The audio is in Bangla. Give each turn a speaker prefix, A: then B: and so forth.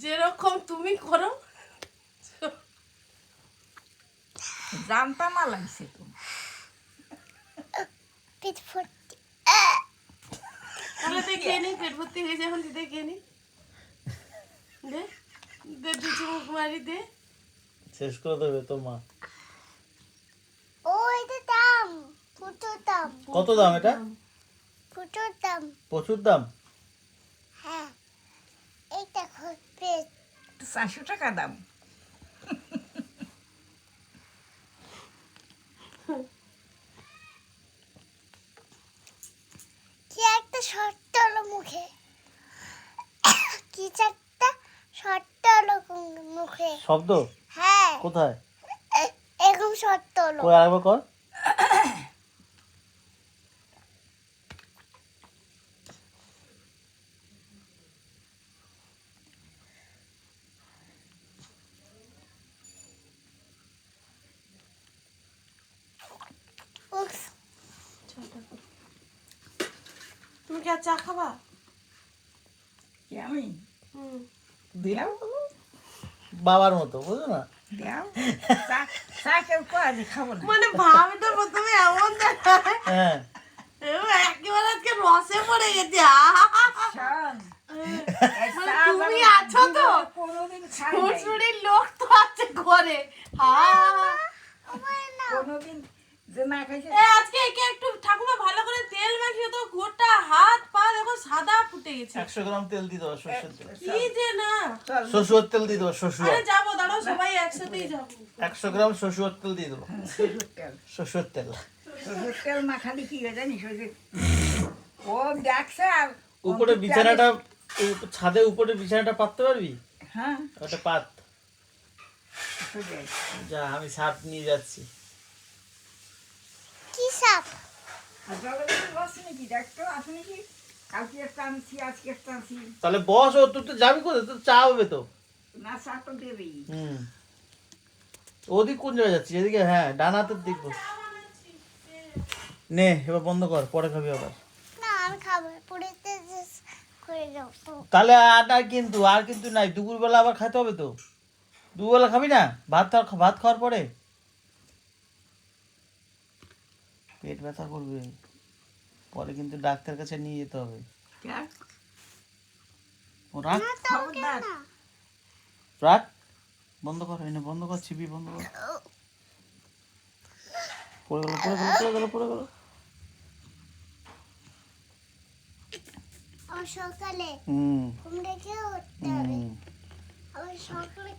A: যেরকম তুমি করো
B: জানতা না লাগছে তো
C: পেট ভর্তি
A: তাহলে দেখে নি পেট ভর্তি হয়েছে এখন দেখে নি দে দে দু চুমুক মারি দে
D: শেষ করে দেবে তোর মা।
C: ও এটা দাম প্রচুর দাম
D: কত দাম এটা?
C: প্রচুর দাম
D: প্রচুর দাম।
C: হ্যাঁ এইটা পেট
B: 400 টাকা দাম
C: কি একটা শর্ট হলো মুখে কি একটা শর্ট হলো মুখে
D: শব্দ
C: হ্যাঁ
D: কোথায়?
C: এরকম শর্ট হলো
D: কই আরেকবার কর।
C: উফ,
A: তুমি কি আর চা খাবা?
B: কি আমি
A: হুম
B: দিলাম
D: বাবার মতো বুঝো না?
B: দিলাম চা কেউ করে খাবো না
A: মানে ভাবিটা প্রথমে এমন দেখায়
D: হ্যাঁ
A: একেবারে আজকে রসে পড়ে গেছে
B: শোন, এই
A: মানে
B: চা
A: তুমি
B: বাবা
A: আছো তো?
B: কোনোদিন খাই নাই।
A: শ্বশুরের লোক তো আছে ঘরে
B: কোনোদিন যে না খাইছে
A: আজকে একে একটু ঠাকুমা ভালো করে তেল মাখিয়ে তো গোটা হাত পা দেখো সাদা ফুটে গেছে
D: 100 গ্রাম তেল দিয়ে দেবো সরষের তেল।
A: কি যে না
B: চল
D: শ্বশুর তেল দিয়ে দেবো শ্বশুর।
A: আরে যাবো দাঁড়াও সবাই একসাথেই যাবো
D: 100 গ্রাম শ্বশুর তেল দিয়ে দেবো।
B: সরষের তেল
D: শ্বশুর তেল।
B: সরষের তেল মাখালি কি হয় জানিস ওই যে ও দেখছে আর
D: উপরে বিছানাটা ছাদে উপরে বিছানাটা পাততে পারবি?
B: হ্যাঁ
D: ওটা পাত।
B: সেটাই।
D: যা আমি সাপ নিয়ে যাচ্ছি।
C: কি সাপ
B: আর জলপাই বস নাকি দেখতো আছে নাকি কালকে একটা আনছি আজকে একটা আনছি
D: তাহলে বস ও তুই তো যাবি কোথায়? তোর চা হবে তো।
B: না চা তো দেবেই
D: হুম ওদিক কোন জায়গায় যাচ্ছিস? এদিকে হ্যাঁ ডান হাতের দিক বস। নে এবার বন্ধ কর পরে খাবি আবার।
C: না আমি খাবো পুরিতে করে যাবো
D: তাহলে আর কিন্তু নাই দুপুরবেলা আবার খেতে হবে তো। দুপুরবেলা খাবি না? ভাত খাওয়ার পরে পেট ব্যথা করবে পরে কিন্তু ডাক্তার কাছে নিয়ে যেতে হবে।
B: কেন?
D: ও রাখ
C: না তো
B: খবরদার।
C: না
D: রাখ বন্ধ কর এনে বন্ধ কর ছিপি বন্ধ কর। পড়ে গেল
C: আমার সকালে
D: হুম
C: ঘুম থেকে উঠতে হবে
D: হুম
C: আমার সকালে